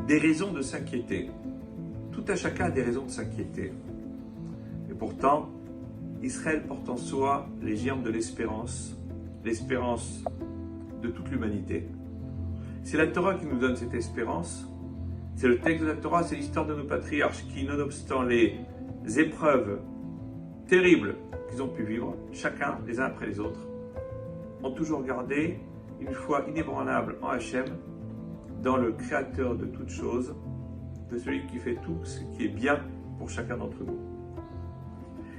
des raisons de s'inquiéter. Tout à chacun a des raisons de s'inquiéter. Et pourtant, Israël porte en soi les germes de l'espérance de toute l'humanité. C'est la Torah qui nous donne cette espérance. C'est le texte de la Torah, c'est l'histoire de nos patriarches qui, nonobstant les épreuves terribles qu'ils ont pu vivre, chacun, les uns après les autres, ont toujours gardé une foi inébranlable en Hachem, dans le Créateur de toutes choses, de celui qui fait tout ce qui est bien pour chacun d'entre nous.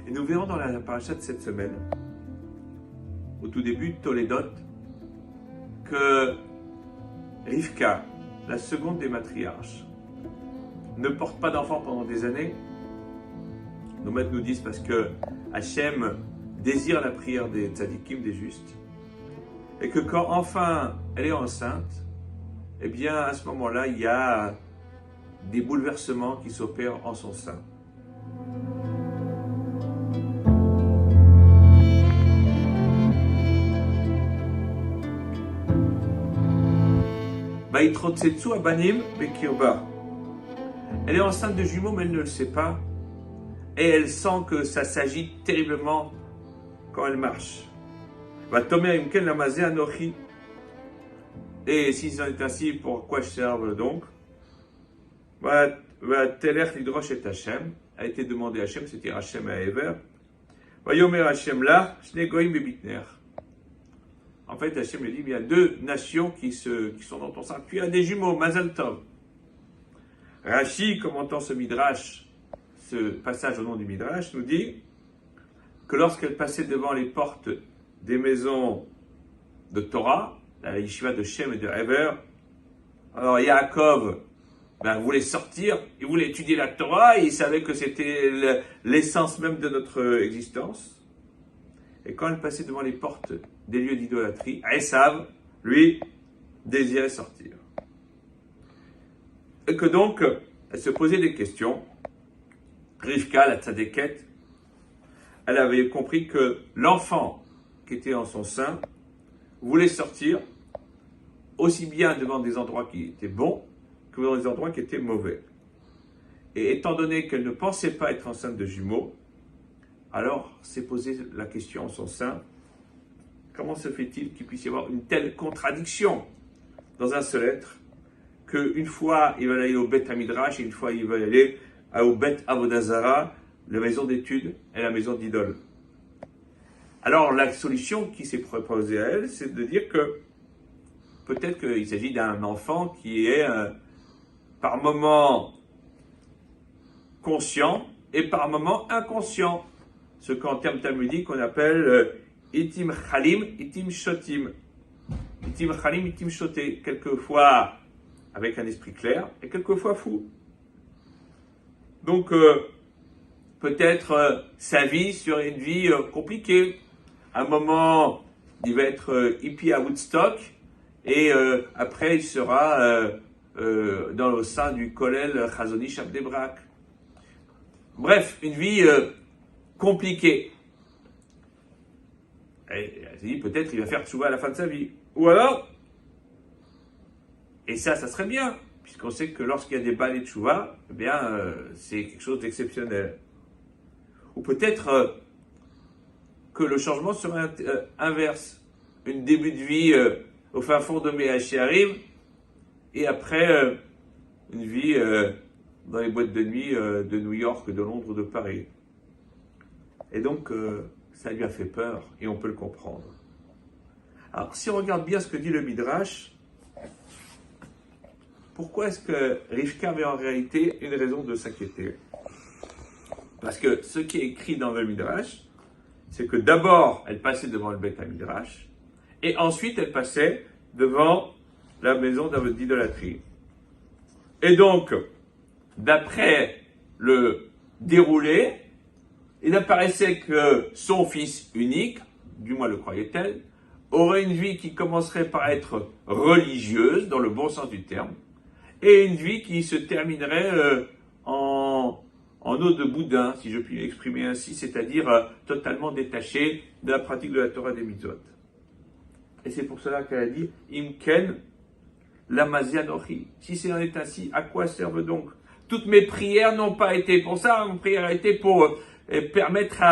Et nous verrons dans la paracha de cette semaine, au tout début de Toledot, que Rivka, la seconde des matriarches, ne porte pas d'enfant pendant des années. Nos maîtres nous disent parce que Hachem désire la prière des tzadikim, des justes, et que quand enfin elle est enceinte, eh bien à ce moment-là, il y a des bouleversements qui s'opèrent en son sein. Vayitrotsetsu abanim bekirba. Elle est enceinte de jumeaux, mais elle ne le sait pas. Et elle sent que ça s'agite terriblement quand elle marche. Vatomer imken lamazé anochi. Et si c'en est ainsi, pourquoi je serve donc? Telech lidrosh et Hachem a été demandé à Hachem, c'était Hachem à Ever. Vayomer Hachem là, shne goyim bebitner. En fait, Hachem lui dit, il y a deux nations qui sont dans ton sein. Tu as des jumeaux, Mazal Tov. Rashi, commentant ce midrash, ce passage au nom du midrash, nous dit que lorsqu'elle passait devant les portes des maisons de Torah, la yeshiva de Shem et de Ever, alors Yaakov voulait sortir, il voulait étudier la Torah, et il savait que c'était l'essence même de notre existence. Et quand elle passait devant les portes des lieux d'idolâtrie, Esav, lui, désirait sortir. Et que donc, elle se posait des questions. Rivka, la tzadékette, elle avait compris que l'enfant qui était en son sein voulait sortir aussi bien devant des endroits qui étaient bons que dans des endroits qui étaient mauvais. Et étant donné qu'elle ne pensait pas être enceinte de jumeaux, alors s'est posé la question en son sein, comment se fait-il qu'il puisse y avoir une telle contradiction dans un seul être, qu'une fois il va aller au Beth Hamidrash et une fois il va aller au Beth Avodazara, la maison d'études et la maison d'idole. Alors la solution qui s'est proposée à elle, c'est de dire que peut-être qu'il s'agit d'un enfant qui est par moment conscient et par moment inconscient. Ce qu'en termes talmudiques on appelle itim chalim, itim shotim. Itim chalim, itim shoté. Quelquefois avec un esprit clair et quelquefois fou. Donc peut-être sa vie serait une vie compliquée. À un moment, il va être hippie à Woodstock et après il sera dans le sein du Kollel Chazoni Shabdebrak. Bref, une vie compliqué. Et elle s'est dit, peut-être il va faire tchouva à la fin de sa vie. Ou alors, et ça serait bien, puisqu'on sait que lorsqu'il y a des balais de tchouva, eh bien, c'est quelque chose d'exceptionnel. Ou peut-être que le changement serait inverse. Un début de vie au fin fond de Méhachiarim, et après, une vie dans les boîtes de nuit de New York, de Londres ou de Paris. Et donc, ça lui a fait peur, et on peut le comprendre. Alors, si on regarde bien ce que dit le Midrash, pourquoi est-ce que Rivka avait en réalité une raison de s'inquiéter? Parce que ce qui est écrit dans le Midrash, c'est que d'abord, elle passait devant le Beth Midrash, et ensuite, elle passait devant la maison d'idolâtrie. Et donc, d'après le déroulé, il apparaissait que son fils unique, du moins le croyait-elle, aurait une vie qui commencerait par être religieuse, dans le bon sens du terme, et une vie qui se terminerait en eau de boudin, si je puis l'exprimer ainsi, c'est-à-dire totalement détachée de la pratique de la Torah des mitzvot. Et c'est pour cela qu'elle a dit « Imken Lamazianochi. Si c'est en est ainsi, à quoi servent donc? Toutes mes prières n'ont pas été pour ça. Mes prières a été pour permettre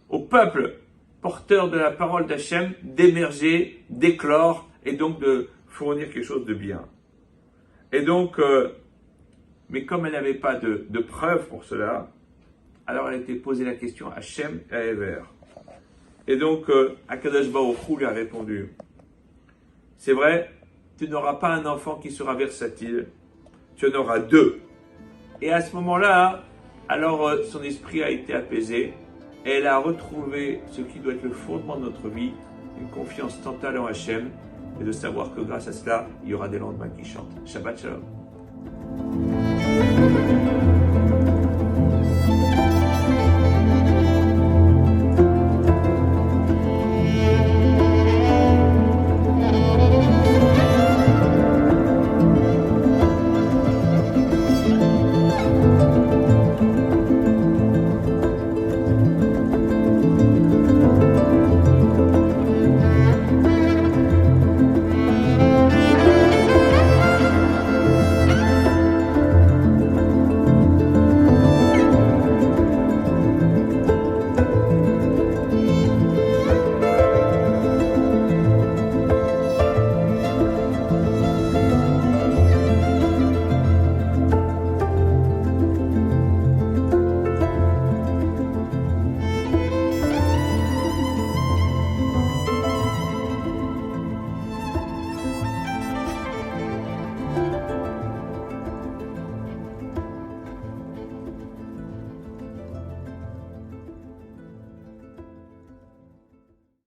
au peuple porteur de la parole d'Hachem d'émerger, d'éclore et donc de fournir quelque chose de bien. Et donc, mais comme elle n'avait pas de preuves pour cela, alors elle a été posée la question à Hachem et à Ever. Et donc, Akadosh Baruch Hu lui a répondu, c'est vrai, tu n'auras pas un enfant qui sera versatile, tu en auras deux. Et à ce moment-là, alors son esprit a été apaisé, et elle a retrouvé ce qui doit être le fondement de notre vie, une confiance totale en Hachem, et de savoir que grâce à cela, il y aura des lendemains qui chantent. Shabbat Shalom.